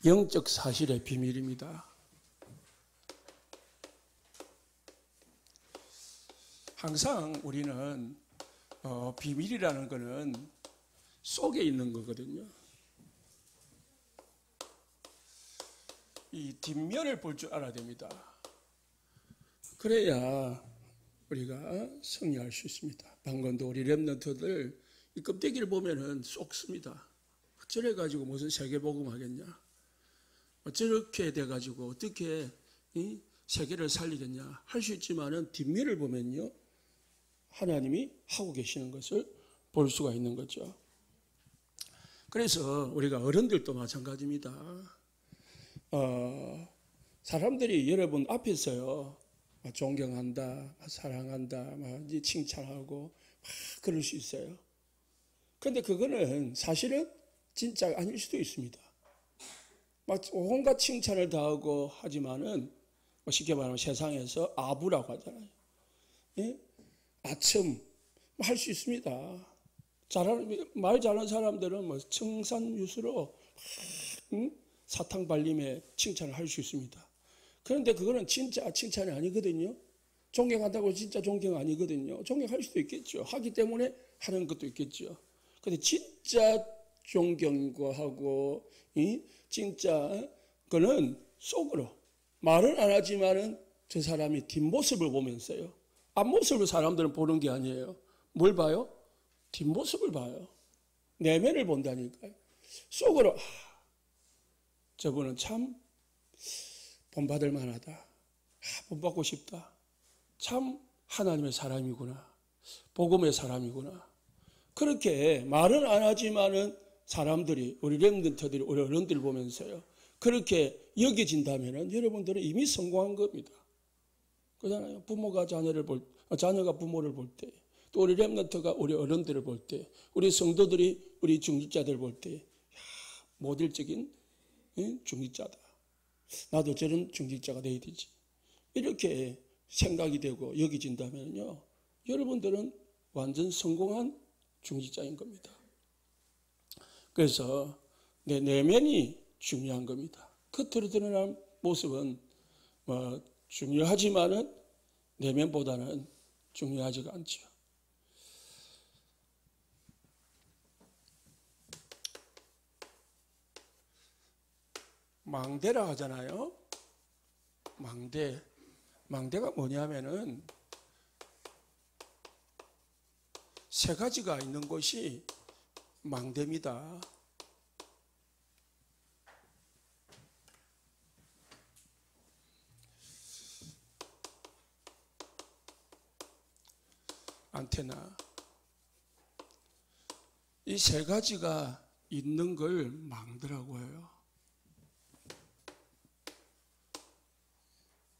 영적 사실의 비밀입니다. 항상 우리는 비밀이라는 것은 속에 있는 거거든요. 이 뒷면을 볼 줄 알아야 됩니다. 그래야 우리가 승리할 수 있습니다. 방금도 우리 렘넌트들 이 껍데기를 보면은 쏙습니다. 어쩌래 가지고 무슨 세계복음 하겠냐? 어쩌렇게 돼 가지고 어떻게 이 세계를 살리겠냐? 할 수 있지만은 뒷면을 보면요, 하나님이 하고 계시는 것을 볼 수가 있는 거죠. 그래서 우리가 어른들도 마찬가지입니다. 사람들이 여러분 앞에서요, 존경한다, 사랑한다, 이제 칭찬하고 막 그럴 수 있어요. 그런데 그거는 사실은 진짜 아닐 수도 있습니다. 막 온갖 칭찬을 다 하고 하지만은 쉽게 말하면 세상에서 아부라고 하잖아요. 예? 아첨 할 수 있습니다. 말 잘하는 사람들은 뭐 청산유수로 사탕 발림에 칭찬을 할 수 있습니다. 그런데 그거는 진짜 칭찬이 아니거든요. 존경한다고 진짜 존경 아니거든요. 존경할 수도 있겠죠. 하기 때문에 하는 것도 있겠죠. 근데 진짜 존경과 하고 진짜 그는 속으로 말은 안 하지만은 저 사람이 뒷모습을 보면서요. 앞모습을 사람들은 보는 게 아니에요. 뭘 봐요? 뒷모습을 봐요. 내면을 본다니까요. 속으로 저분은 참 본받을 만하다. 본받고 싶다. 참 하나님의 사람이구나. 복음의 사람이구나. 그렇게 말은 안 하지만은 사람들이, 우리 렘넌트들이, 우리 어른들 보면서요, 그렇게 여겨진다면은 여러분들은 이미 성공한 겁니다. 그렇잖아요. 부모가 자녀가 부모를 볼 때, 또 우리 렘넌트가 우리 어른들을 볼 때, 우리 성도들이 우리 중직자들 볼 때, 모델적인 중직자다. 나도 저런 중직자가 돼야 되지. 이렇게 생각이 되고 여겨진다면요, 여러분들은 완전 성공한 중직자인 겁니다. 그래서 내 내면이 중요한 겁니다. 겉으로 드러난 모습은 중요하지만은 내면보다는 중요하지가 않죠. 망대라 하잖아요. 망대가 뭐냐면은 세 가지가 있는 것이 망대입니다. 안테나. 이 세 가지가 있는 걸 망대라고 해요.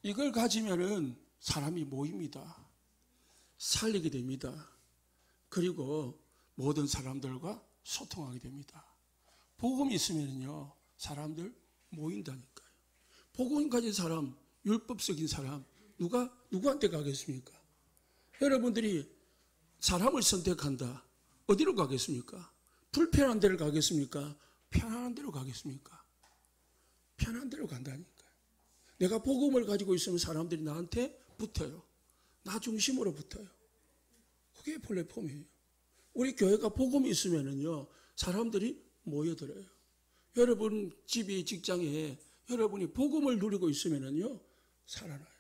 이걸 가지면은 사람이 모입니다. 살리게 됩니다. 그리고 모든 사람들과 소통하게 됩니다. 복음이 있으면요, 사람들 모인다니까요. 복음 가진 사람, 율법적인 사람, 누구한테 가겠습니까? 여러분들이 사람을 선택한다. 어디로 가겠습니까? 불편한 데를 가겠습니까? 편안한 데로 가겠습니까? 편한 데로 간다니까요. 내가 복음을 가지고 있으면 사람들이 나한테 붙어요. 나 중심으로 붙어요. 그게 플랫폼이에요. 우리 교회가 복음이 있으면은요, 사람들이 모여들어요. 여러분 집이 직장에 여러분이 복음을 누리고 있으면은요, 살아나요.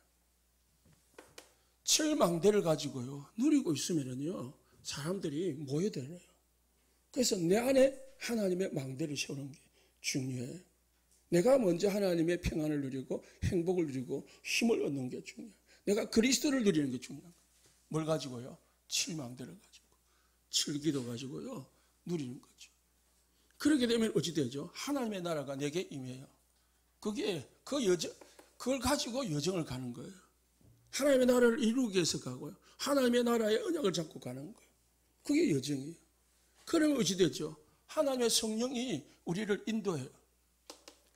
칠망대를 가지고요, 누리고 있으면은요, 사람들이 모여들어요. 그래서 내 안에 하나님의 망대를 세우는 게 중요해요. 내가 먼저 하나님의 평안을 누리고 행복을 누리고 힘을 얻는 게 중요해요. 내가 그리스도를 누리는 게 중요한 거예요. 뭘 가지고요? 칠망대를 가지고, 칠기도 가지고요, 누리는 거죠. 그렇게 되면 어찌 되죠? 하나님의 나라가 내게 임해요. 그걸 가지고 여정을 가는 거예요. 하나님의 나라를 이루기 위해서 가고요. 하나님의 나라의 언약을 잡고 가는 거예요. 그게 여정이에요. 그러면 어찌 되죠? 하나님의 성령이 우리를 인도해요.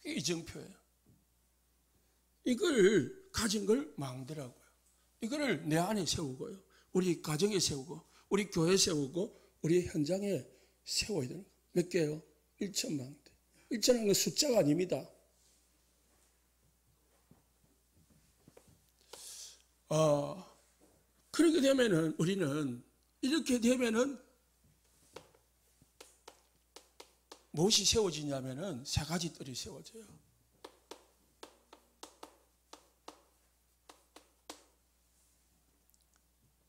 그게 이정표예요. 이걸 가진 걸 망대라고요. 이거를 내 안에 세우고요. 우리 가정에 세우고, 우리 교회에 세우고, 우리 현장에 세워야 되는 거예요. 몇 개요? 1,000망대. 1,000은 숫자가 아닙니다. 그렇게 되면은 우리는 이렇게 되면은 무엇이 세워지냐면은 세 가지 뜰이 세워져요.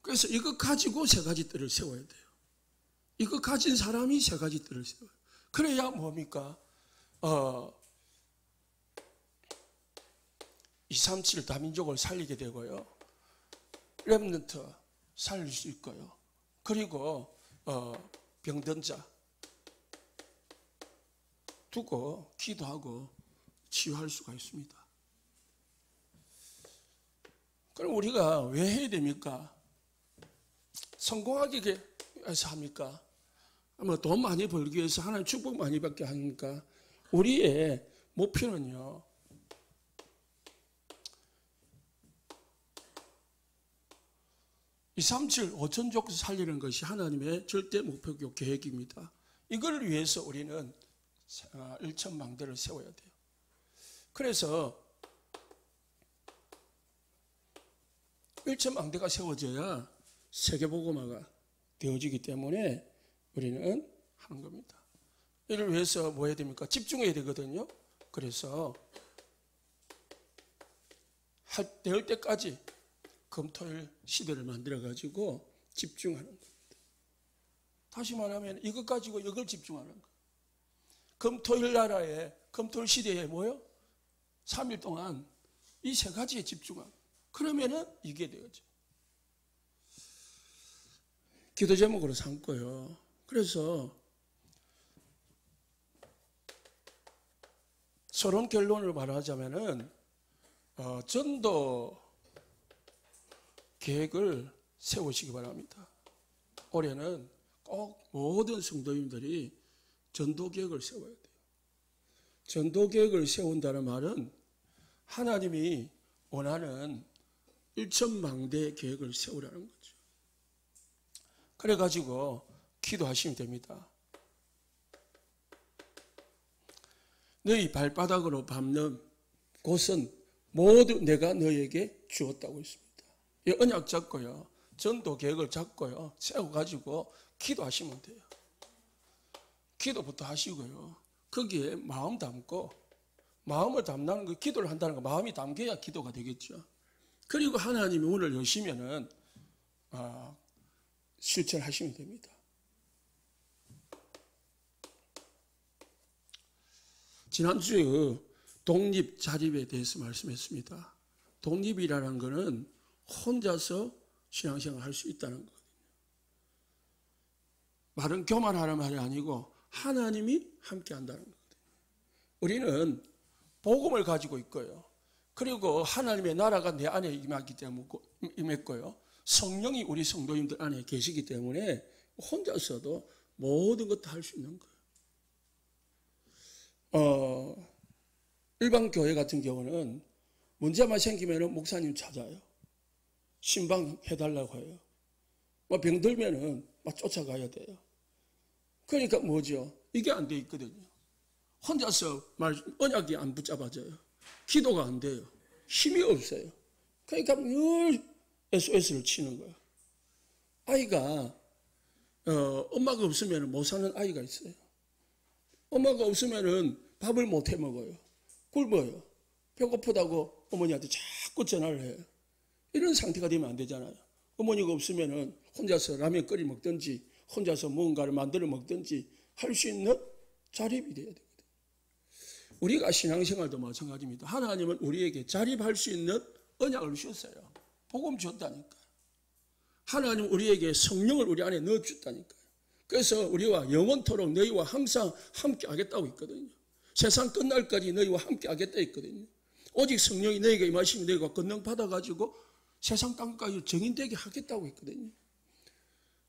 그래서 이거 가지고 세 가지 뜰을 세워야 돼요. 이거 가진 사람이 세 가지 뜰을 세워요. 그래야 뭡니까? 237 다민족을 살리게 되고요. 렘넌트 살릴 수 있고요. 그리고 병든 자 두고 기도하고 치유할 수가 있습니다. 그럼 우리가 왜 해야 됩니까? 성공하기 위해서 합니까? 뭐 돈 많이 벌기 위해서 하나님 축복 많이 받게 합니까? 우리의 목표는요, 이 3.7 5천족 살리는 것이 하나님의 절대 목표고 계획입니다. 이걸 위해서 우리는 1천망대를 세워야 돼요. 그래서 1천망대가 세워져야 세계복음화가 되어지기 때문에 우리는 하는 겁니다. 이를 위해서 뭐 해야 됩니까? 집중해야 되거든요. 그래서 될 때까지 금토일 시대를 만들어가지고 집중하는 겁니다. 다시 말하면 이것 가지고 이걸 집중하는 거예요. 금토일 나라에, 금토일 시대에 뭐요? 3일 동안 이 세 가지에 집중하고 그러면은 이게 되어져. 기도 제목으로 삼고요. 그래서 서론 결론을 말하자면은 전도 계획을 세우시기 바랍니다. 올해는 꼭 모든 성도님들이 전도 계획을 세워야 돼요. 전도 계획을 세운다는 말은 하나님이 원하는 1천망대 계획을 세우라는 거죠. 그래가지고 기도하시면 됩니다. 너희 발바닥으로 밟는 곳은 모두 내가 너에게 주었다고 했습니다. 이 언약 잡고요. 전도 계획을 잡고요. 세워가지고 기도하시면 돼요. 기도부터 하시고요. 거기에 마음 담고 마음을 담는 거, 기도를 한다는 거 마음이 담겨야 기도가 되겠죠. 그리고 하나님이 오늘 여시면은 실천하시면 됩니다. 지난주 독립 자립에 대해서 말씀했습니다. 독립이라는 것은 혼자서 신앙생활 할 수 있다는 거거든요. 말은 교만하는 말이 아니고 하나님이 함께 한다는 거거든요. 우리는 복음을 가지고 있고요. 그리고 하나님의 나라가 내 안에 임했고요. 성령이 우리 성도님들 안에 계시기 때문에 혼자서도 모든 것 다 할 수 있는 거예요. 일반 교회 같은 경우는 문제만 생기면 목사님 찾아요. 신방해달라고 해요. 병들면은 막 쫓아가야 돼요. 그러니까 뭐죠? 이게 안 돼 있거든요. 혼자서 언약이 안 붙잡아져요. 기도가 안 돼요. 힘이 없어요. 그러니까 늘 SOS를 치는 거예요. 아이가 엄마가 없으면 못 사는 아이가 있어요. 엄마가 없으면 밥을 못 해 먹어요. 굶어요. 배고프다고 어머니한테 자꾸 전화를 해요. 이런 상태가 되면 안 되잖아요. 어머니가 없으면 혼자서 라면 끓여 먹든지 혼자서 무언가를 만들어 먹든지 할 수 있는 자립이 돼야 되거든요. 우리가 신앙생활도 마찬가지입니다. 하나님은 우리에게 자립할 수 있는 언약을 주셨어요. 복음 줬다니까요. 하나님은 우리에게 성령을 우리 안에 넣어줬다니까요. 그래서 우리와 영원토록 너희와 항상 함께 하겠다고 있거든요. 세상 끝날까지 너희와 함께 하겠다 했거든요. 오직 성령이 너희에게 임하시면 너희가 권능 받아가지고 세상 땅까지 정인되게 하겠다고 했거든요.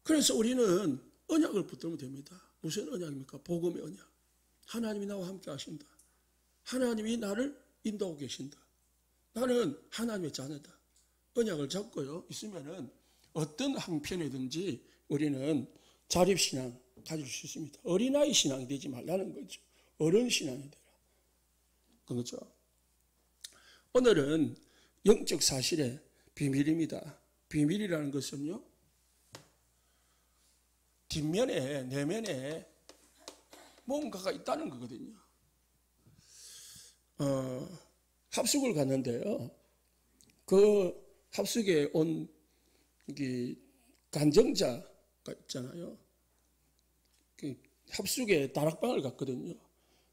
그래서 우리는 언약을 붙들면 됩니다. 무슨 언약입니까? 복음의 언약. 하나님이 나와 함께 하신다. 하나님이 나를 인도하고 계신다. 나는 하나님의 자녀다. 언약을 잡고요. 있으면은 어떤 한편이든지 우리는 자립신앙 가질 수 있습니다. 어린아이 신앙이 되지 말라는 거죠. 어른 신앙이 되라. 그거죠. 오늘은 영적 사실에 비밀입니다. 비밀이라는 것은요, 뒷면에, 내면에 뭔가가 있다는 거거든요. 합숙을 갔는데요. 그 합숙에 온 간정자가 있잖아요. 그 합숙에 다락방을 갔거든요.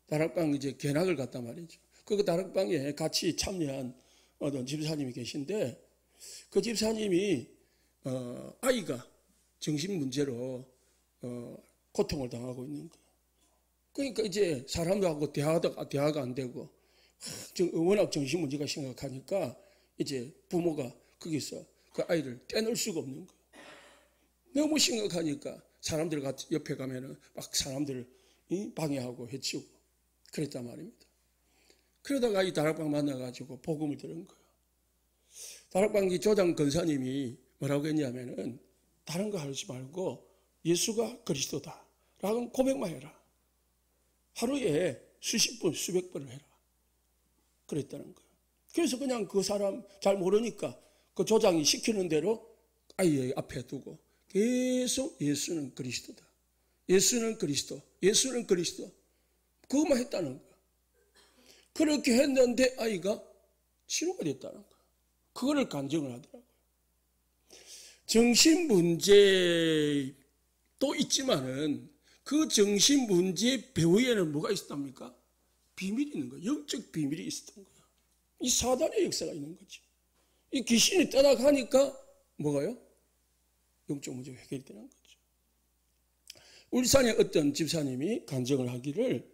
다락방 이제 견학을 갔단 말이죠. 그 다락방에 같이 참여한 어떤 집사님이 계신데, 그 집사님이 아이가 정신 문제로 고통을 당하고 있는 거예요. 그러니까 이제 사람들하고 대화가 안 되고 워낙 정신 문제가 심각하니까 이제 부모가 거기서 그 아이를 떼놓을 수가 없는 거예요. 너무 심각하니까 사람들 옆에 가면은 막 사람들을 방해하고 해치우고 그랬단 말입니다. 그러다가 이 다락방 만나가지고 복음을 들은 거예요. 다락방 조장 권사님이 뭐라고 했냐면은 다른 거 하지 말고 예수가 그리스도다 라고 고백만 해라. 하루에 수십 번, 수백 번을 해라. 그랬다는 거예요. 그래서 그냥 그 사람 잘 모르니까 그 조장이 시키는 대로 아이 앞에 두고 계속 예수는 그리스도다. 예수는 그리스도. 예수는 그리스도. 그것만 했다는 거예요. 그렇게 했는데 아이가 치료가 됐다는 거예요. 그거를 간증을 하더라고요. 정신문제도 있지만은 그 정신문제 배후에는 뭐가 있었답니까? 비밀이 있는 거예요. 영적 비밀이 있었던 거예요. 이 사단의 역사가 있는 거죠. 이 귀신이 떠나가니까 뭐가요? 영적 문제가 해결되는 거죠. 울산의 어떤 집사님이 간증을 하기를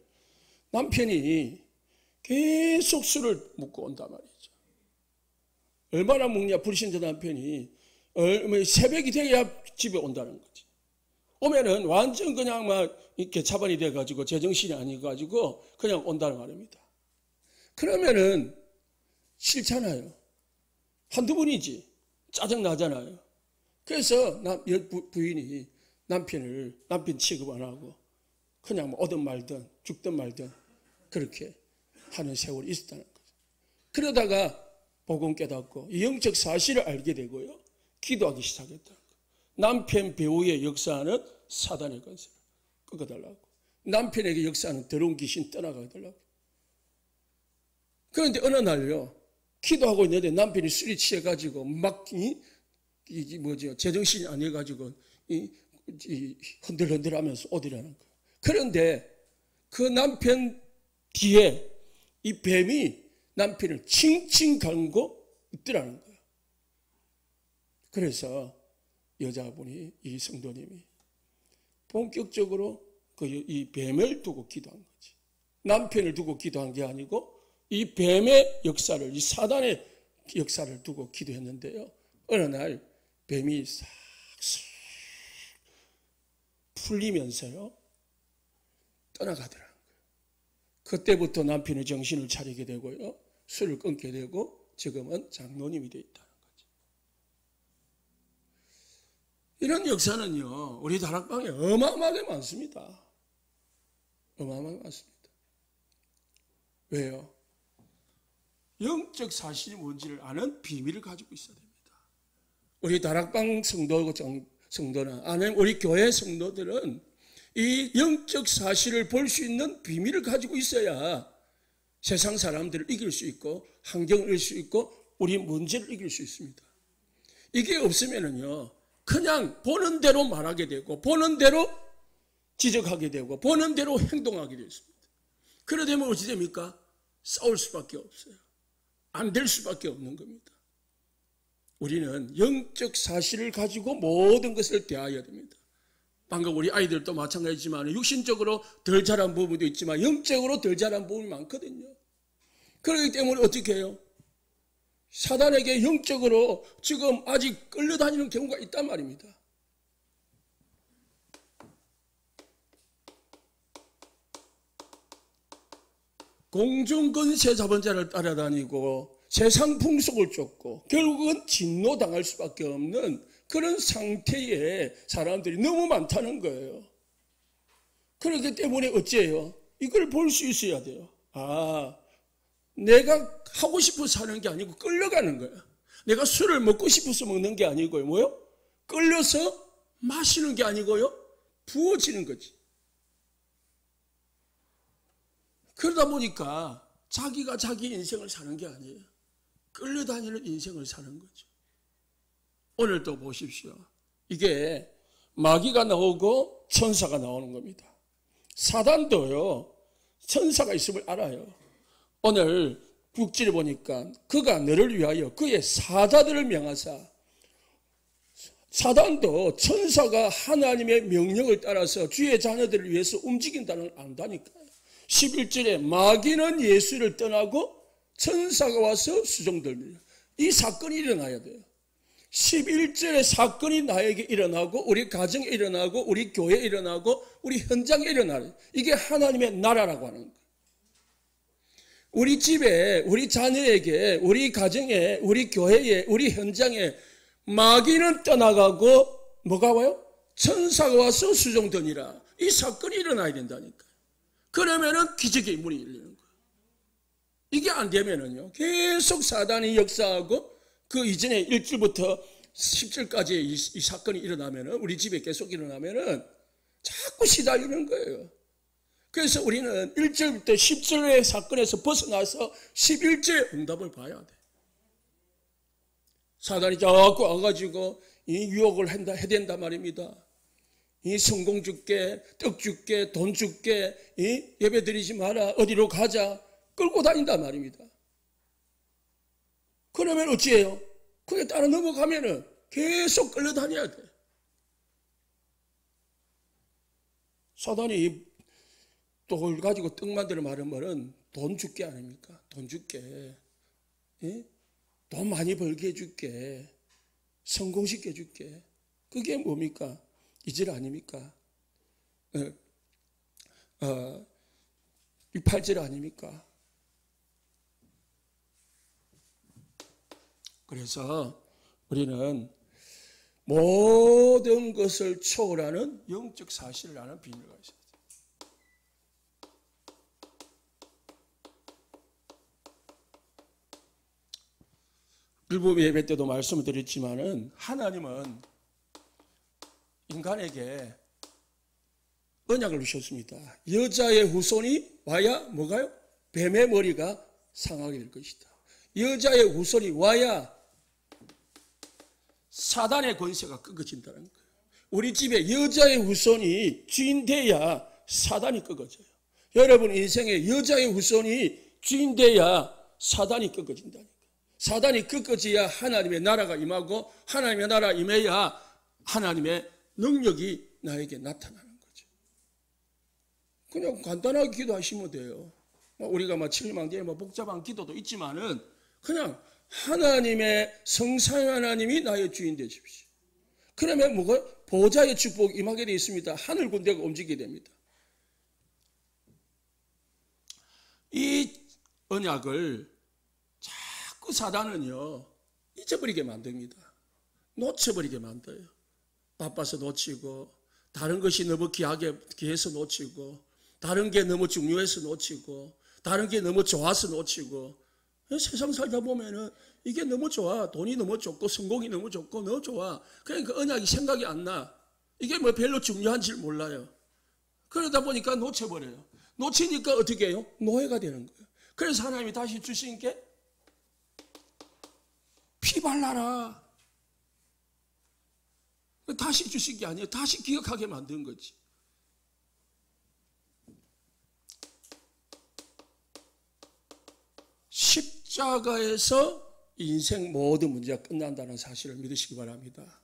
남편이 계속 술을 먹고 온단 말이죠. 얼마나 먹냐? 불신자 남편이 새벽이 돼야 집에 온다는 거지. 오면은 완전 그냥 막 이렇게 차반이 돼가지고 제정신이 아니가지고 그냥 온다는 말입니다. 그러면은 싫잖아요. 한두 번이지. 짜증나잖아요. 그래서 부인이 남편 취급 안 하고 그냥 뭐 오든 말든 죽든 말든 그렇게 하는 세월이 있었다는 거죠. 그러다가 복음 깨닫고 영적 사실을 알게 되고요. 기도하기 시작했다는 거예요. 남편 배우의 역사하는 사단의 권세를 꺾어달라고. 남편에게 역사하는 더러운 귀신 떠나가달라고. 그런데 어느 날요. 기도하고 있는데 남편이 술이 취해가지고 막 제정신이 아니어가지고 흔들흔들하면서 오더라는 거예요. 그런데 그 남편 뒤에 이 뱀이 남편을 칭칭 감고 있더라는 거예요. 그래서 여자분이 이 성도님이 본격적으로 이 뱀을 두고 기도한 거지. 남편을 두고 기도한 게 아니고 이 뱀의 역사를, 이 사단의 역사를 두고 기도했는데요. 어느 날 뱀이 싹 풀리면서요. 떠나가더라는 거예요. 그때부터 남편의 정신을 차리게 되고요. 술을 끊게 되고 지금은 장로님이 되어 있다는 거죠. 이런 역사는요. 우리 다락방에 어마어마하게 많습니다. 어마어마하게 많습니다. 왜요? 영적 사실이 뭔지를 아는 비밀을 가지고 있어야 됩니다. 우리 다락방 성도나 아니면 우리 교회 성도들은 이 영적 사실을 볼 수 있는 비밀을 가지고 있어야 세상 사람들을 이길 수 있고 환경을 이길 수 있고 우리 문제를 이길 수 있습니다. 이게 없으면은요 그냥 보는 대로 말하게 되고 보는 대로 지적하게 되고 보는 대로 행동하게 되습니다. 그러다 보면 어찌 됩니까? 싸울 수밖에 없어요. 안 될 수밖에 없는 겁니다. 우리는 영적 사실을 가지고 모든 것을 대해야 됩니다. 방금 우리 아이들도 마찬가지지만 육신적으로 덜 자란 부분도 있지만 영적으로 덜 자란 부분이 많거든요. 그렇기 때문에 어떻게 해요? 사단에게 영적으로 지금 아직 끌려다니는 경우가 있단 말입니다. 공중권세 잡은 자를 따라다니고 세상 풍속을 쫓고 결국은 진노당할 수밖에 없는 그런 상태의 사람들이 너무 많다는 거예요. 그렇기 때문에 어째요? 이걸 볼 수 있어야 돼요. 내가 하고 싶어서 사는 게 아니고 끌려가는 거야. 내가 술을 먹고 싶어서 먹는 게 아니고요. 뭐요? 끌려서 마시는 게 아니고요. 부어지는 거지. 그러다 보니까 자기가 자기 인생을 사는 게 아니에요. 끌려다니는 인생을 사는 거죠. 오늘도 보십시오. 이게 마귀가 나오고 천사가 나오는 겁니다. 사단도요, 천사가 있음을 알아요. 오늘 국지를 보니까 그가 너를 위하여 그의 사자들을 명하사, 사단도 천사가 하나님의 명령을 따라서 주의 자녀들을 위해서 움직인다는 걸 안다니까요. 11절에 마귀는 예수를 떠나고 천사가 와서 수종들며, 이 사건이 일어나야 돼요. 11절에 사건이 나에게 일어나고 우리 가정에 일어나고 우리 교회에 일어나고 우리 현장에 일어나요. 이게 하나님의 나라라고 하는 거예요. 우리 집에, 우리 자녀에게, 우리 가정에, 우리 교회에, 우리 현장에 마귀는 떠나가고 뭐가 와요? 천사가 와서 수종드니라. 이 사건이 일어나야 된다니까요. 그러면은 기적의 문이 열리는 거예요. 이게 안 되면은요, 계속 사단이 역사하고 그 이전에 1절부터 10절까지 이 사건이 일어나면은, 우리 집에 계속 일어나면은 자꾸 시달리는 거예요. 그래서 우리는 1절부터 10절의 사건에서 벗어나서 11절의 응답을 봐야 돼. 사단이 자꾸 와가지고 이 유혹을 해야 된단 말입니다. 이 성공 줄게, 떡 줄게, 돈 줄게, 이 예배 드리지 마라, 어디로 가자, 끌고 다닌단 말입니다. 그러면 어찌해요? 그게 따라 넘어가면은 계속 끌려다녀야 돼. 사단이 돌 가지고 떡 만들어 말은 돈 줄게 아닙니까? 돈 줄게. 예? 돈 많이 벌게 해줄게. 성공시켜 줄게. 그게 뭡니까? 이 절 아닙니까? 이 8절 아닙니까? 그래서 우리는 모든 것을 초월하는 영적 사실을 아는 비밀가 있어요. 일부 예배 때도 말씀을 드렸지만은 하나님은 인간에게 언약을 주셨습니다. 여자의 후손이 와야 뭐가요? 뱀의 머리가 상하게 될 것이다. 여자의 후손이 와야 사단의 권세가 꺾어진다는 거예요. 우리 집에 여자의 후손이 주인 돼야 사단이 꺾어져요. 여러분 인생에 여자의 후손이 주인 돼야 사단이 꺾어진다는 거예요. 사단이 꺾어져야 하나님의 나라가 임하고, 하나님의 나라 임해야 하나님의 능력이 나에게 나타나는 거죠. 그냥 간단하게 기도하시면 돼요. 우리가 막 칠망대에 복잡한 기도도 있지만은 그냥 하나님의 성삼위 하나님이 나의 주인 되십시오. 그러면 뭐가? 보좌의 축복이 임하게 되어 있습니다. 하늘 군대가 움직이게 됩니다. 이 언약을 자꾸 사단은요, 잊어버리게 만듭니다. 놓쳐버리게 만들어요. 바빠서 놓치고, 다른 것이 너무 귀해서 놓치고, 다른 게 너무 중요해서 놓치고, 다른 게 너무 좋아서 놓치고. 세상 살다 보면은 이게 너무 좋아. 돈이 너무 좋고, 성공이 너무 좋고, 너무 좋아. 그러니까 언약이 생각이 안 나. 이게 뭐 별로 중요한지 몰라요. 그러다 보니까 놓쳐버려요. 놓치니까 어떻게 해요? 노예가 되는 거예요. 그래서 하나님이 다시 주신 게 피 발라라. 다시 주신 게 아니에요. 다시 기억하게 만든 거지. 십자가에서 인생 모든 문제가 끝난다는 사실을 믿으시기 바랍니다.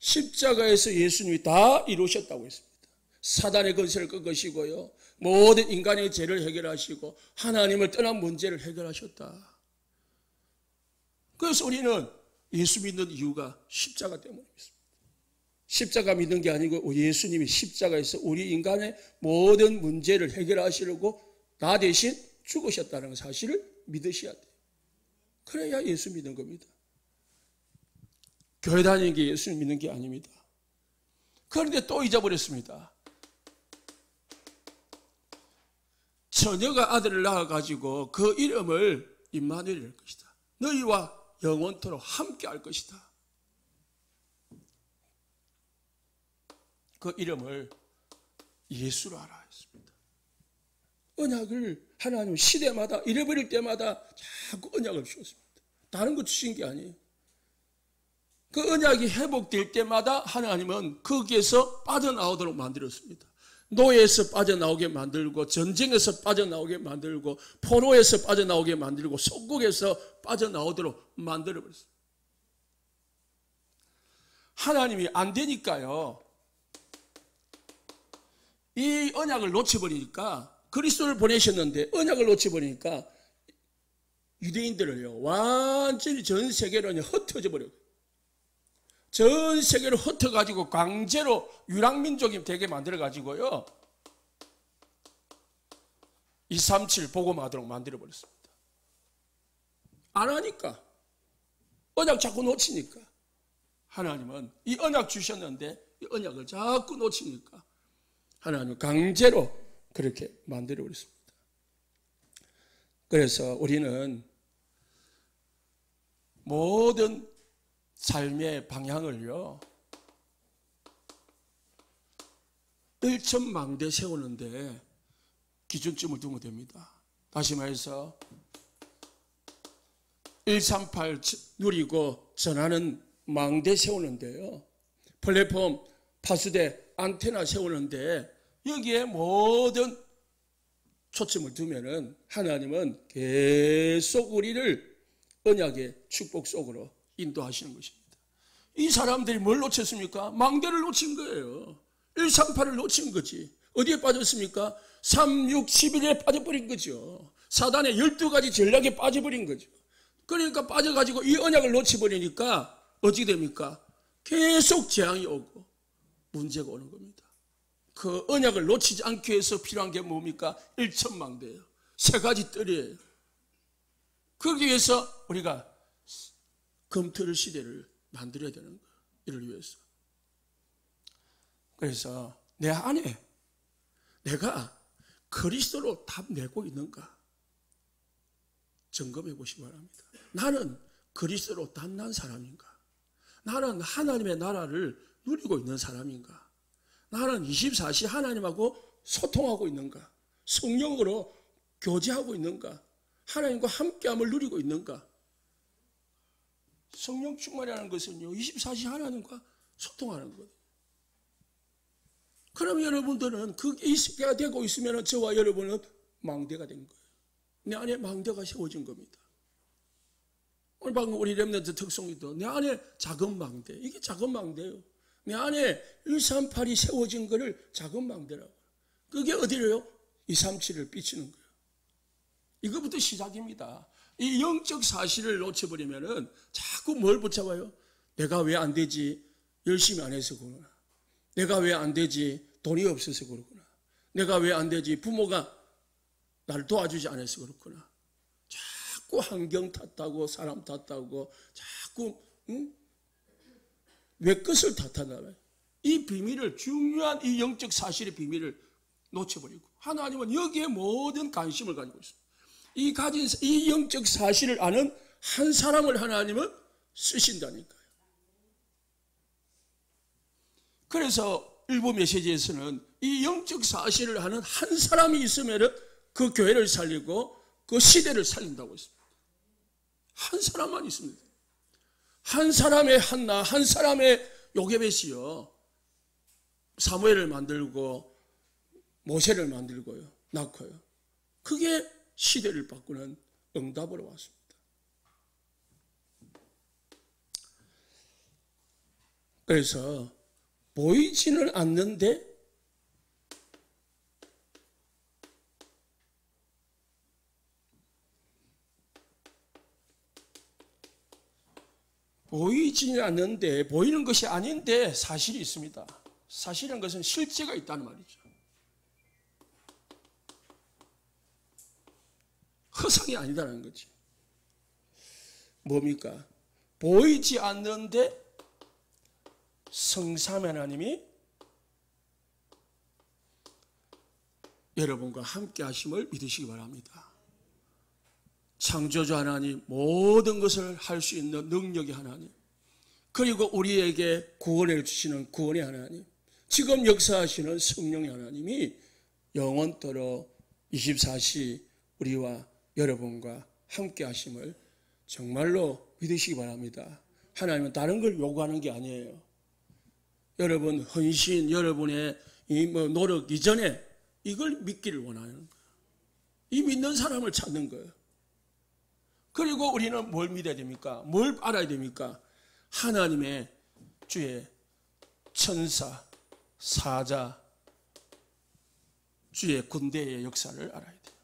십자가에서 예수님이 다 이루셨다고 했습니다. 사단의 권세를 꺾으시고요, 모든 인간의 죄를 해결하시고 하나님을 떠난 문제를 해결하셨다. 그래서 우리는 예수 믿는 이유가 십자가 때문에 믿습니다. 십자가 믿는 게 아니고 예수님이 십자가에서 우리 인간의 모든 문제를 해결하시려고 나 대신 죽으셨다는 사실을 믿으셔야 돼요. 그래야 예수 믿는 겁니다. 교회 다니는 게 예수 믿는 게 아닙니다. 그런데 또 잊어버렸습니다. 처녀가 아들을 낳아가지고 그 이름을 임마누엘일 것이다. 너희와 영원토록 함께 할 것이다. 그 이름을 예수로 하라 했습니다. 언약을 하나님 시대마다 잃어버릴 때마다 자꾸 언약을 주었습니다. 다른 거 주신 게 아니에요. 그 언약이 회복될 때마다 하나님은 거기에서 빠져나오도록 만들었습니다. 노예에서 빠져나오게 만들고, 전쟁에서 빠져나오게 만들고, 포로에서 빠져나오게 만들고, 속국에서 빠져나오도록 만들어버렸습니다. 하나님이 안 되니까요, 이 언약을 놓쳐버리니까, 그리스도를 보내셨는데 언약을 놓쳐버리니까 유대인들을요 완전히 전 세계로 흩어져 버려요. 전 세계로 흩어가지고 강제로 유랑민족이 되게 만들어가지고요 237 복음하도록 만들어버렸습니다. 안 하니까, 언약 자꾸 놓치니까, 하나님은 이 언약 주셨는데 이 언약을 자꾸 놓치니까 하나님은 강제로 그렇게 만들어버렸습니다. 그래서 우리는 모든 삶의 방향을요 1천망대 세우는데 기준점을 두면 됩니다. 다시 말해서 138 누리고 전하는 망대 세우는데요, 플랫폼, 파수대, 안테나 세우는데 여기에 모든 초점을 두면은 하나님은 계속 우리를 언약의 축복 속으로 인도하시는 것입니다. 이 사람들이 뭘 놓쳤습니까? 망대를 놓친 거예요. 138을 놓친 거지. 어디에 빠졌습니까? 3, 6, 11에 빠져버린 거죠. 사단의 12가지 전략에 빠져버린 거죠. 그러니까 빠져가지고 이 언약을 놓쳐버리니까 어찌 됩니까? 계속 재앙이 오고 문제가 오는 겁니다. 그 언약을 놓치지 않기 위해서 필요한 게 뭡니까? 1천망대예요. 3가지 뜰이에요. 그러기 위해서 우리가 금틀 시대를 만들어야 되는 거예요. 이를 위해서. 그래서 내 안에 내가 그리스도로 답 내고 있는가 점검해 보시기 바랍니다. 나는 그리스도로 답난 사람인가? 나는 하나님의 나라를 누리고 있는 사람인가? 나는 24시 하나님하고 소통하고 있는가? 성령으로 교제하고 있는가? 하나님과 함께함을 누리고 있는가? 성령 충만이라는 것은요 24시 하나님과 소통하는 거예요. 그럼 여러분들은 그게 있게 되고 있으면 저와 여러분은 망대가 된 거예요. 내 안에 망대가 세워진 겁니다. 오늘 방금 우리 렘넌트 특성이도 내 안에 작은 망대, 이게 작은 망대예요. 내 안에 138이 세워진 거를 작은 망대라고. 그게 어디로요? 237을 비치는 거예요. 이거부터 시작입니다. 이 영적 사실을 놓쳐버리면은 자꾸 뭘 붙잡아요? 내가 왜 안 되지? 열심히 안 해서 그러구나. 내가 왜 안 되지? 돈이 없어서 그렇구나. 내가 왜 안 되지? 부모가 나를 도와주지 않아서 그렇구나. 자꾸 환경 탓하고 사람 탓하고 자꾸 왜 끝을 탓하나요? 이 비밀을, 중요한 이 영적 사실의 비밀을 놓쳐버리고 하나님은 여기에 모든 관심을 가지고 있습니다. 이 영적 사실을 아는 한 사람을 하나님은 쓰신다니까요. 그래서 일부 메시지에서는 이 영적 사실을 아는 한 사람이 있으면 그 교회를 살리고 그 시대를 살린다고 했습니다. 한 사람만 있습니다. 한 사람의 한나, 한 사람의 요게벳이요 사무엘을 만들고 모세를 만들고요 낳고요. 그게 시대를 바꾸는 응답으로 왔습니다. 그래서 보이지는 않는데 보이는 것이 아닌데 사실이 있습니다. 사실이라는 것은 실제가 있다는 말이죠. 허상이 아니다라는 거지. 뭡니까? 보이지 않는데 성삼위 하나님이 여러분과 함께 하심을 믿으시기 바랍니다. 창조주 하나님, 모든 것을 할 수 있는 능력의 하나님, 그리고 우리에게 구원해 주시는 구원의 하나님, 지금 역사하시는 성령의 하나님이 영원토록 24시 우리와 여러분과 함께 하심을 정말로 믿으시기 바랍니다. 하나님은 다른 걸 요구하는 게 아니에요. 여러분 헌신, 여러분의 이 노력 이전에 이걸 믿기를 원하는 거예요. 이 믿는 사람을 찾는 거예요. 그리고 우리는 뭘 믿어야 됩니까? 뭘 알아야 됩니까? 하나님의 주의 천사, 사자, 주의 군대의 역사를 알아야 돼요.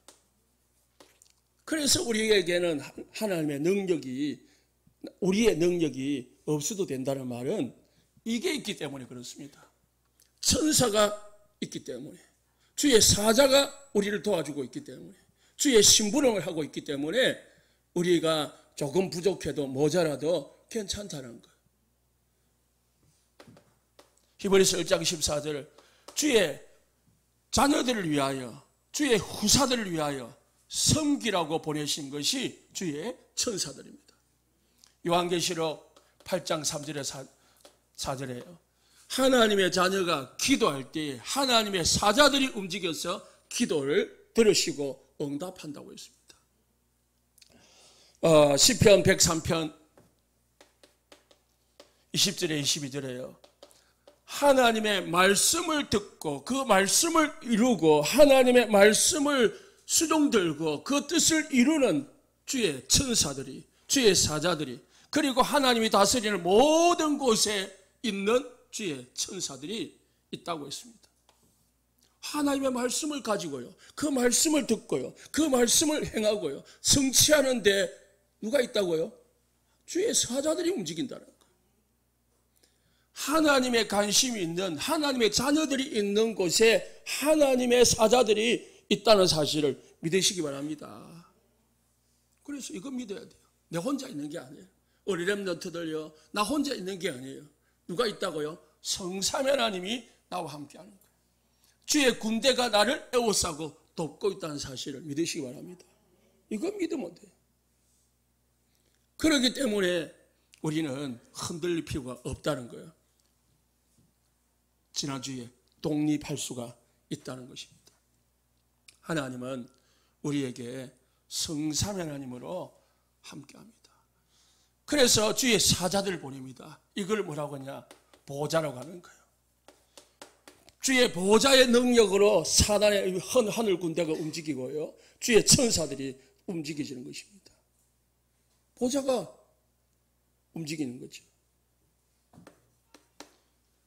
그래서 우리에게는 하나님의 능력이, 우리의 능력이 없어도 된다는 말은 이게 있기 때문에 그렇습니다. 천사가 있기 때문에, 주의 사자가 우리를 도와주고 있기 때문에, 주의 심부름을 하고 있기 때문에 우리가 조금 부족해도 모자라도 괜찮다는 거예요. 히브리서 1장 14절, 주의 자녀들을 위하여, 주의 후사들을 위하여 섬기라고 보내신 것이 주의 천사들입니다. 요한계시록 8장 3절에 4절에요. 하나님의 자녀가 기도할 때 하나님의 사자들이 움직여서 기도를 들으시고 응답한다고 했습니다. 시편 103편 20절에 22절에요. 하나님의 말씀을 듣고 그 말씀을 이루고 하나님의 말씀을 수종 들고 그 뜻을 이루는 주의 천사들이, 주의 사자들이, 그리고 하나님이 다스리는 모든 곳에 있는 주의 천사들이 있다고 했습니다. 하나님의 말씀을 가지고요, 그 말씀을 듣고요, 그 말씀을 행하고요, 성취하는데 누가 있다고요? 주의 사자들이 움직인다는 거예요. 하나님의 관심이 있는, 하나님의 자녀들이 있는 곳에 하나님의 사자들이 있다는 사실을 믿으시기 바랍니다. 그래서 이거 믿어야 돼요. 내 혼자 있는 게 아니에요. 우리 렘넌트들요, 나 혼자 있는 게 아니에요. 누가 있다고요? 성삼위 하나님이 나와 함께하는 거예요. 주의 군대가 나를 에워싸고 돕고 있다는 사실을 믿으시기 바랍니다. 이거 믿으면 돼요. 그렇기 때문에 우리는 흔들릴 필요가 없다는 거예요. 지난주에 독립할 수가 있다는 것입니다. 하나님은 우리에게 성삼위 하나님으로 함께합니다. 그래서 주의 사자들을 보냅니다. 이걸 뭐라고 하냐? 보좌라고 하는 거예요. 주의 보좌의 능력으로 사단의 하늘 군대가 움직이고요, 주의 천사들이 움직이지는 것입니다. 보좌가 움직이는 거죠.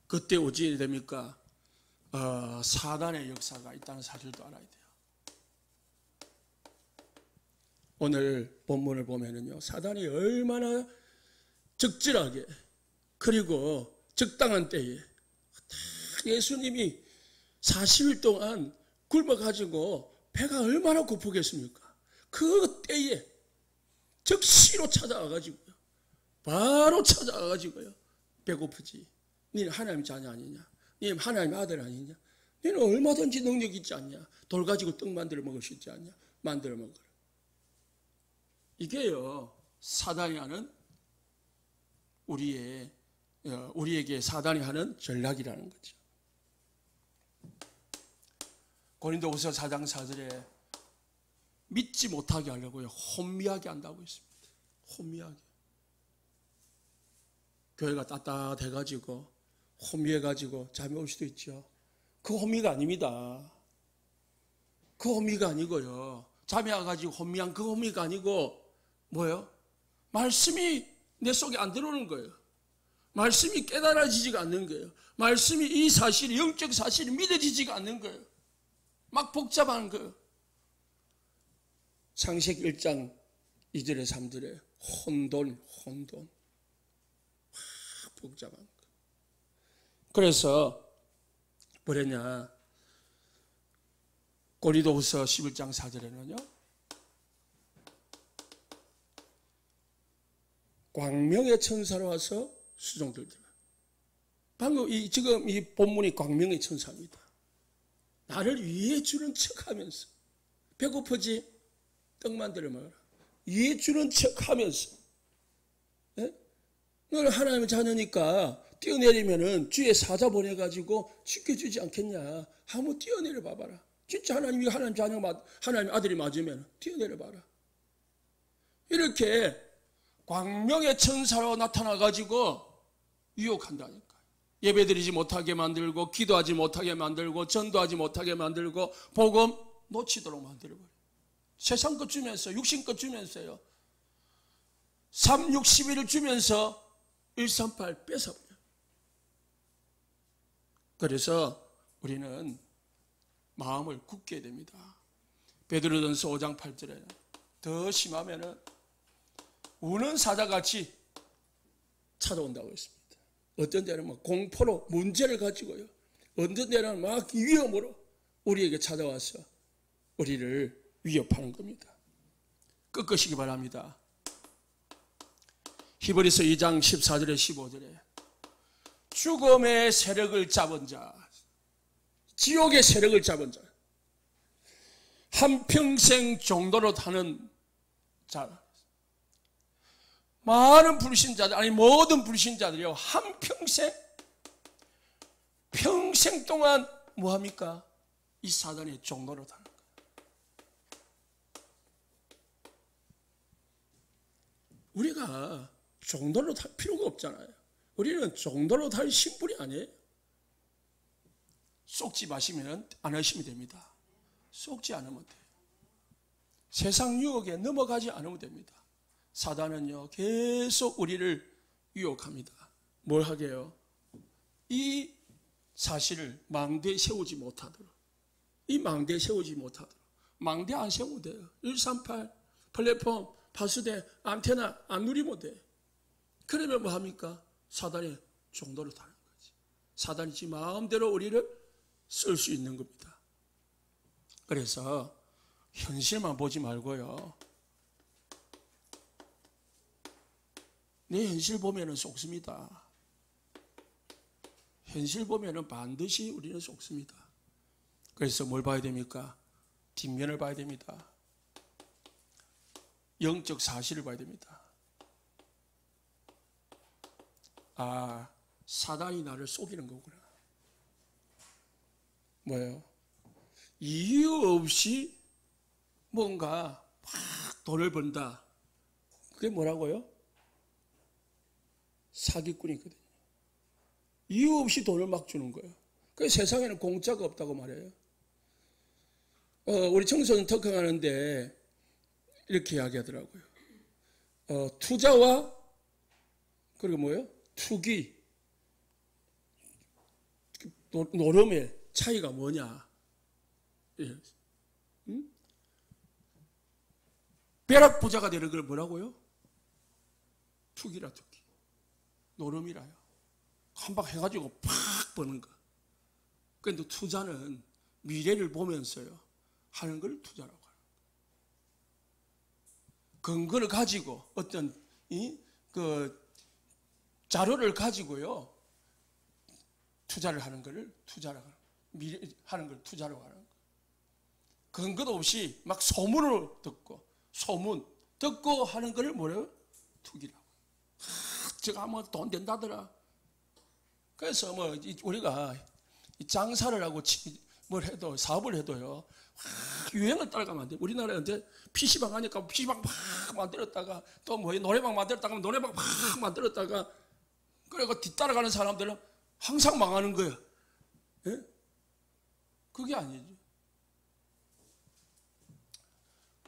그때 어찌 됩니까? 사단의 역사가 있다는 사실도 알아야 돼요. 오늘 본문을 보면은요, 사단이 얼마나 적절하게, 그리고 적당한 때에 예수님이 40일 동안 굶어가지고 배가 얼마나 고프겠습니까? 그 때에 적시로 찾아와가지고요, 바로 찾아와가지고요, 배고프지? 너는 하나님 자녀 아니냐? 너는 하나님 아들 아니냐? 너는 얼마든지 능력 있지 않냐? 돌 가지고 떡 만들어 먹을 수 있지 않냐? 만들어 먹어라. 이게요, 사단이 하는 우리에게 사단이 하는 전략이라는 거죠. 고린도후서 4장 4절에 믿지 못하게 하려고요, 혼미하게 한다고 했습니다. 혼미하게. 교회가 따뜻해가지고 혼미해가지고 잠이 올 수도 있죠. 그 혼미가 아닙니다. 그 혼미가 아니고요, 잠이 와가지고 혼미한 그 혼미가 아니고 뭐예요? 말씀이 내 속에 안 들어오는 거예요. 말씀이 깨달아지지가 않는 거예요. 말씀이, 이 사실이, 영적 사실이 믿어지지가 않는 거예요. 막 복잡한 거예요. 창세기 1장 2절에 3절에 혼돈 막 복잡한 거. 그래서 뭐랬냐? 고린도후서 11장 4절에는요, 광명의 천사로 와서 수종들더라. 방금 지금 이 본문이 광명의 천사입니다. 나를 위해 주는 척하면서 배고프지? 떡 만들어 먹어라. 이해 주는 척 하면서, 예? 너는 하나님의 자녀니까 뛰어내리면은 주의 사자 보내가지고 지켜주지 않겠냐. 한번 뛰어내려 봐봐라. 진짜 하나님이 하나님 자녀, 하나님 아들이 맞으면 뛰어내려 봐라. 이렇게 광명의 천사로 나타나가지고 유혹한다니까. 예배드리지 못하게 만들고, 기도하지 못하게 만들고, 전도하지 못하게 만들고, 복음 놓치도록 만들어버려요. 세상 것 주면서, 육신 것 주면서요. 3, 6, 11을 주면서 138 뺏어버려요. 그래서 우리는 마음을 굳게 해야 됩니다. 베드로전서 5장 8절에 더 심하면은 우는 사자같이 찾아온다고 했습니다. 어떤 때는 막 공포로 문제를 가지고요. 어떤 때는 막 위험으로 우리에게 찾아와서 우리를 위협하는 겁니다. 꺾으시기 바랍니다. 히브리서 2장 14절에 15절에 죽음의 세력을 잡은 자, 지옥의 세력을 잡은 자, 한평생 종로로 타는 자, 많은 불신자들, 아니 모든 불신자들이요, 평생 동안 뭐합니까? 이 사단의 종로로 타는 거예요. 우리가 종로로 탈 필요가 없잖아요. 우리는 종로로 탈 신분이 아니에요. 속지 마시면 안 하시면 됩니다. 속지 않으면 돼요. 세상 유혹에 넘어가지 않으면 됩니다. 사단은요, 계속 우리를 유혹합니다. 뭘 하게요? 이 사실을 망대에 세우지 못하도록. 이 망대에 세우지 못하도록. 망대 안 세우면 돼요. 138 플랫폼, 파수대, 안테나 안 누리면 돼. 그러면 뭐 합니까? 사단의 종로를 타는 거지. 사단이 지 마음대로 우리를 쓸 수 있는 겁니다. 그래서 현실만 보지 말고요. 내 현실 보면은 속습니다. 현실 보면은 반드시 우리는 속습니다. 그래서 뭘 봐야 됩니까? 뒷면을 봐야 됩니다. 영적 사실을 봐야 됩니다. 아, 사단이 나를 속이는 거구나. 뭐예요? 이유 없이 뭔가 막 돈을 번다. 그게 뭐라고요? 사기꾼이거든요. 이유 없이 돈을 막 주는 거예요. 그 세상에는 공짜가 없다고 말해요. 우리 청소년 특강하는데 이렇게 이야기하더라고요. 투자와 그리고 뭐예요? 투기, 노름의 차이가 뭐냐? 예. 벼락부자가 되는 걸 뭐라고요? 투기라 투기. 노름이라요. 한 방 해가지고 팍 버는 거. 그런데 투자는 미래를 보면서요 하는 걸 투자라고 해요. 근거를 가지고 어떤 그 자료를 가지고요 투자를 하는 것을 투자라고 하는 거예요. 미래 하는 걸 투자라고 하는 거예요. 근거도 없이 막 소문을 듣고 하는 것을 뭐래요? 투기라고. 제가 뭐 돈 된다더라. 그래서 뭐 우리가 장사를 하고 뭘 해도 사업을 해도요 유행을 따라가면 안 돼. 우리나라에 이제 PC방 하니까 PC방 막 만들었다가 또 뭐 노래방 만들었다가 노래방 막 만들었다가 그리고 뒤따라가는 사람들은 항상 망하는 거예요. 예? 그게 아니죠.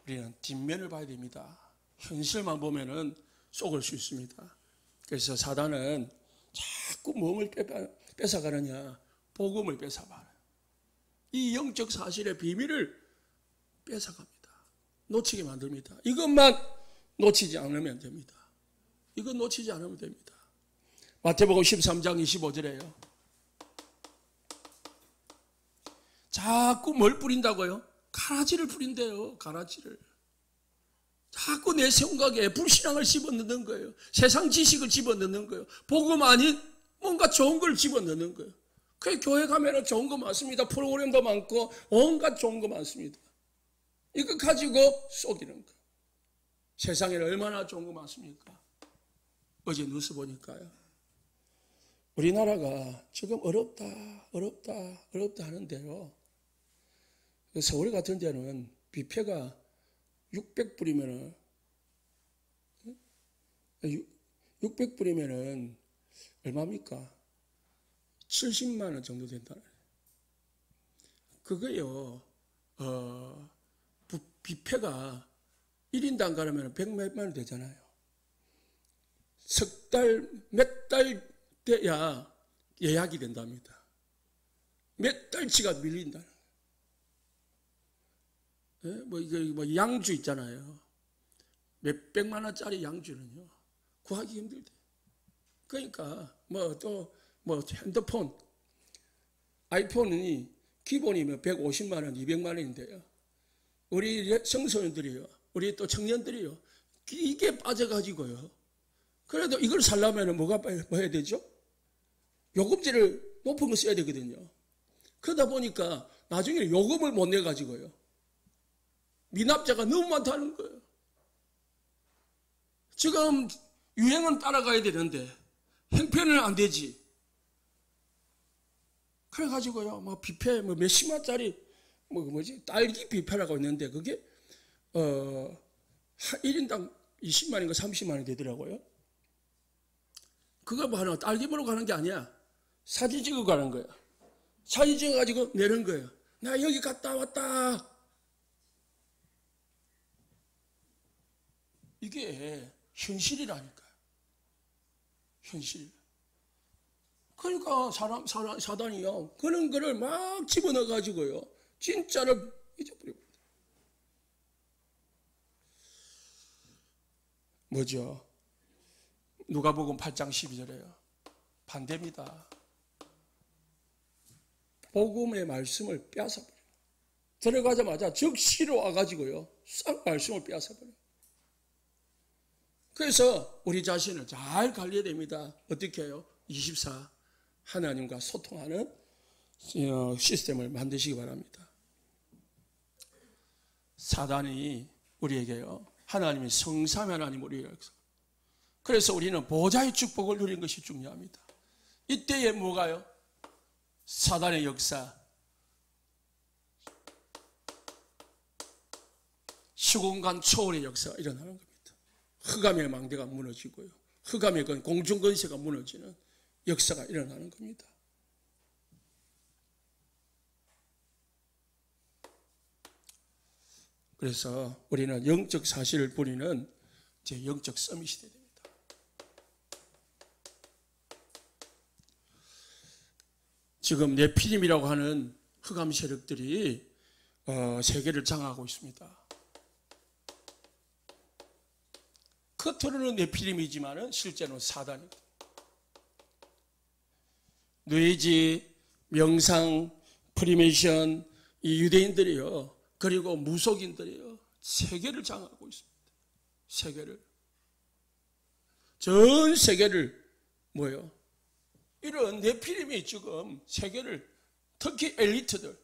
우리는 뒷면을 봐야 됩니다. 현실만 보면은 속을 수 있습니다. 그래서 사단은 자꾸 몸을 뺏어가느냐? 복음을 뺏어가요. 이 영적 사실의 비밀을 뺏어갑니다. 놓치게 만듭니다. 이것만 놓치지 않으면 됩니다. 이건 놓치지 않으면 됩니다. 마태복음 13장 25절에요. 자꾸 뭘 뿌린다고요? 가라지를 뿌린대요. 가라지를. 자꾸 내 생각에 불신앙을 집어넣는 거예요. 세상 지식을 집어넣는 거예요. 복음 아닌 뭔가 좋은 걸 집어넣는 거예요. 그 교회 가면은 좋은 거 많습니다. 프로그램도 많고 온갖 좋은 거 많습니다. 이거 가지고 속이는 거예요. 세상에는 얼마나 좋은 거 많습니까? 어제 뉴스 보니까요. 우리나라가 지금 어렵다 하는데요. 서울 같은 데는 뷔페가 600불이면은 600불이면은 얼마입니까? 70만 원 정도 된다. 그거요. 뷔페가 1인당 가려면 100몇만 원 되잖아요. 석 달, 몇 달 돼야 예약이 된답니다. 몇 달치가 밀린다. 예? 이거 양주 있잖아요. 몇 백만 원짜리 양주는요. 구하기 힘들대. 그러니까, 핸드폰, 아이폰이 기본이 150만 원, 200만 원인데요. 우리 청소년들이요. 우리 또 청년들이요. 이게 빠져가지고요. 그래도 이걸 살려면 뭐 해야 되죠? 요금제를 높은 거 써야 되거든요. 그러다 보니까 나중에 요금을 못 내가지고요. 미납자가 너무 많다는 거예요. 지금 유행은 따라가야 되는데 형편은 안 되지. 그래가지고요, 뷔페 몇십만짜리 딸기 뷔페라고 있는데 그게 1인당 20만인가 30만 원 되더라고요. 그거 뭐 딸기 먹으러 가는 게 아니야. 사진 찍어 가는 거야. 사진 찍어가지고 내는 거예요. 나 여기 갔다 왔다. 이게 현실이라니까요. 현실. 그러니까 사단이요. 그런 거를 막 집어넣어가지고요. 진짜를 잊어버립니다. 뭐죠? 누가복음 8장 12절에요. 반대입니다. 복음의 말씀을 빼앗아버려요. 들어가자마자 즉시로 와가지고요. 싹 말씀을 빼앗아버려요. 그래서 우리 자신을 잘 관리해야 됩니다. 어떻게 해요? 24 하나님과 소통하는 시스템을 만드시기 바랍니다. 사단이 우리에게요. 하나님이 성삼위 하나님 우리에게. 그래서 우리는 보좌의 축복을 누리는 것이 중요합니다. 이때에 뭐가요? 사단의 역사, 시공간 초월의 역사가 일어나는 겁니다. 흑암의 망대가 무너지고요. 흑암의 공중건세가 무너지는 역사가 일어나는 겁니다. 그래서 우리는 영적 사실을 부리는 제 영적 서밋이 돼야 됩니다. 지금 네피림이라고 하는 흑암 세력들이 세계를 장악하고 있습니다. 겉으로는 네피림이지만 실제로는 사단입니다. 뇌지, 명상, 프리메이션, 이 유대인들이요. 그리고 무속인들이요. 세계를 장악하고 있습니다. 세계를. 전 세계를 뭐예요? 이런 네피림이 지금 세계를 특히 엘리트들,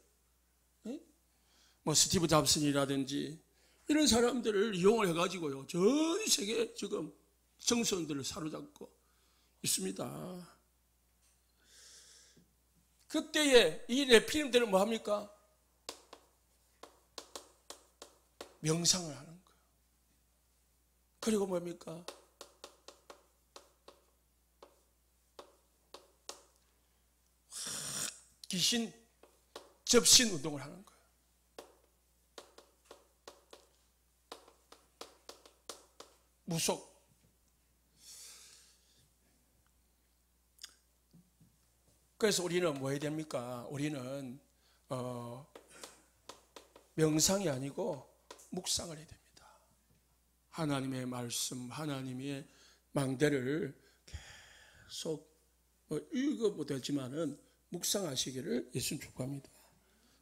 스티브 잡슨이라든지 이런 사람들을 이용을 해가지고요. 전 세계 지금 청소년들을 사로잡고 있습니다. 그때에 이 네피림들은 뭐 합니까? 명상을 하는 거예요. 그리고 뭡니까? 귀신 접신 운동을 하는 거예요. 무속. 그래서 우리는 뭐 해야 됩니까? 우리는 명상이 아니고 묵상을 해야 됩니다. 하나님의 말씀, 하나님의 망대를 계속 읽어도 되지만은 묵상하시기를 예수님 축복합니다.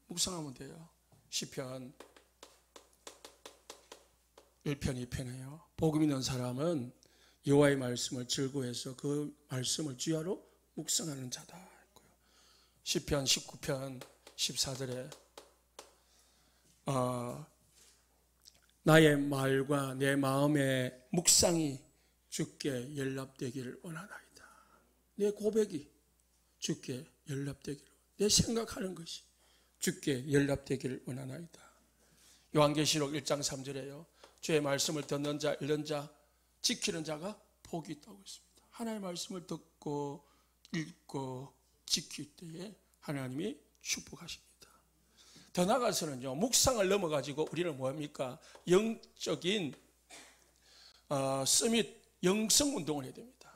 묵상하면 돼요. 시편 1편 2편이에요. 복음 있는 사람은 여호와의 말씀을 즐거워해서 그 말씀을 주야로 묵상하는 자다 했고요. 시편 19편 14절에 나의 말과 내 마음의 묵상이 주께 연락되기를 원하나이다. 내 고백이 주께 연락되기를, 내 생각하는 것이 주께 연락되기를 원하나이다. 요한계시록 1장 3절에요. 주의 말씀을 듣는 자, 읽는 자, 지키는 자가 복이 있다고 했습니다. 하나님의 말씀을 듣고 읽고 지킬 때에 하나님이 축복하십니다. 더 나아가서는요, 묵상을 넘어가지고 우리는 뭐합니까? 영적인 서밋, 영성 운동을 해야 됩니다.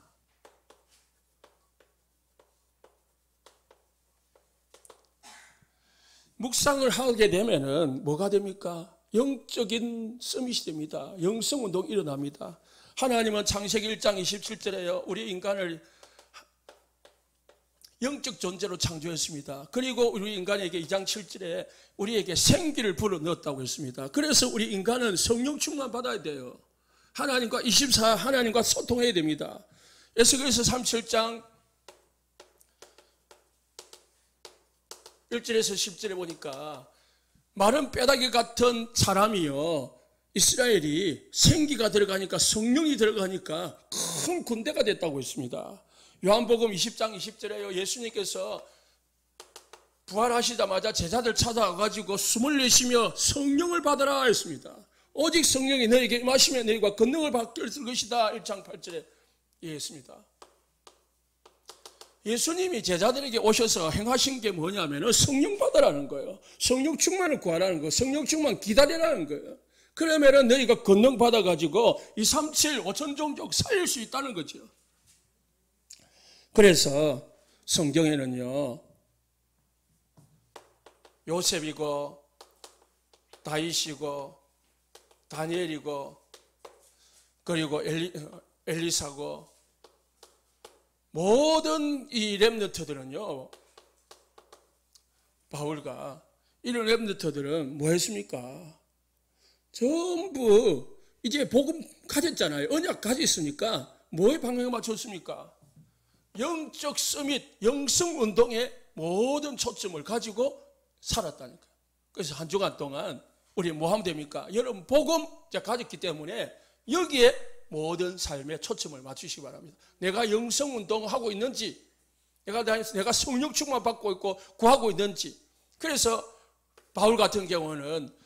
묵상을 하게 되면은 뭐가 됩니까? 영적인 서밋이 됩니다. 영성 운동이 일어납니다. 하나님은 창세기 1장 27절에요. 우리 인간을 영적 존재로 창조했습니다. 그리고 우리 인간에게 2장 7절에 우리에게 생기를 불어넣었다고 했습니다. 그래서 우리 인간은 성령 충만 받아야 돼요. 하나님과 24 하나님과 소통해야 됩니다. 에스겔서 37장 1절에서 10절에 보니까 마른 뼈다귀 같은 사람이요, 이스라엘이 생기가 들어가니까, 성령이 들어가니까 큰 군대가 됐다고 했습니다. 요한복음 20장 20절에요. 예수님께서 부활하시자마자 제자들 찾아와가지고 숨을 내쉬며 성령을 받아라 했습니다. 오직 성령이 너에게 임하시면 너희가 권능을 받게 될 것이다. 1장 8절에 얘기했습니다. 예수님이 제자들에게 오셔서 행하신 게 뭐냐면 성령 받으라는 거예요. 성령 충만을 구하라는 거예요. 성령 충만 기다리라는 거예요. 그러면 너희가 권능 받아가지고 237 5천 종족 살릴 수 있다는 거죠. 그래서 성경에는요, 요셉이고 다윗이고 다니엘이고 그리고 엘리사고 모든 이 렘너트들은요, 바울과 이런 렘너트들은 뭐 했습니까? 전부 이제 복음 가졌잖아요. 언약 가졌으니까 뭐에 방향을 맞췄습니까? 영적 서밋, 영성 운동에 모든 초점을 가지고 살았다니까. 그래서 한 주간 동안 우리 뭐 하면 됩니까? 여러분 복음 가졌기 때문에 여기에 모든 삶에 초점을 맞추시기 바랍니다. 내가 영성 운동하고 있는지, 내가 성령 충만 받고 있고 구하고 있는지. 그래서 바울 같은 경우는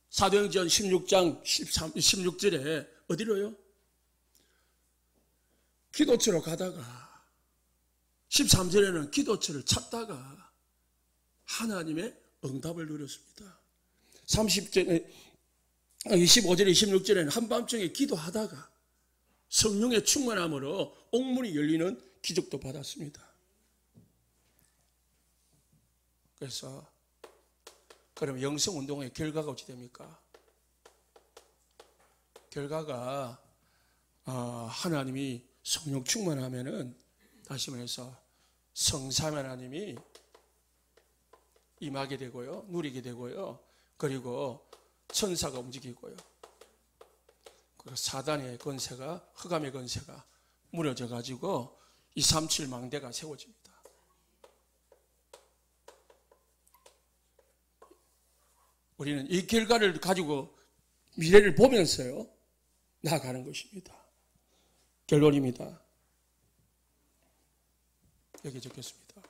사도행전 16장 16절에 어디로요? 기도처로 가다가 13절에는 기도처를 찾다가 하나님의 응답을 누렸습니다. 25절, 26절에는 한밤중에 기도하다가 성령의 충만함으로 옥문이 열리는 기적도 받았습니다. 그래서 그럼 영성운동의 결과가 어찌 됩니까? 결과가 하나님이 성령 충만하면은, 다시 말해서 성삼 하나님이 임하게 되고요, 누리게 되고요, 그리고 천사가 움직이고요, 사단의 권세가, 흑암의 권세가 무너져 가지고 237 망대가 세워집니다. 우리는 이 결과를 가지고 미래를 보면서요 나아가는 것입니다. 결론입니다. 여기 적혔습니다.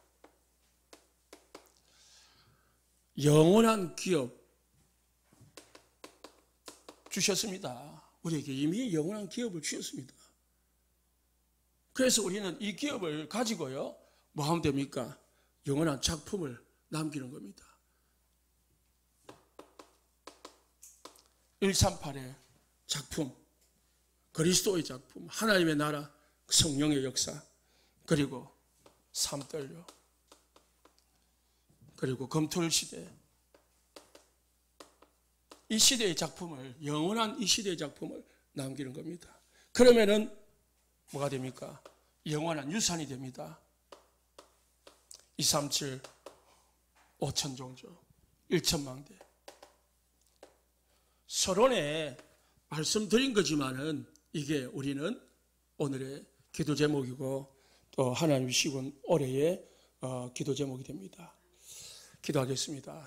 영원한 기업 주셨습니다. 우리에게 이미 영원한 기업을 주셨습니다. 그래서 우리는 이 기업을 가지고요 뭐 하면 됩니까? 영원한 작품을 남기는 겁니다. 138의 작품, 그리스도의 작품, 하나님의 나라, 성령의 역사, 그리고 삼떨려, 그리고 검토일 시대, 이 시대의 작품을, 영원한 이 시대의 작품을 남기는 겁니다. 그러면은 뭐가 됩니까? 영원한 유산이 됩니다. 237 5천 종족 1천망대. 서론에 말씀드린 거지만은 이게 우리는 오늘의 기도 제목이고 또 하나님 주시고 올해의 기도 제목이 됩니다. 기도하겠습니다.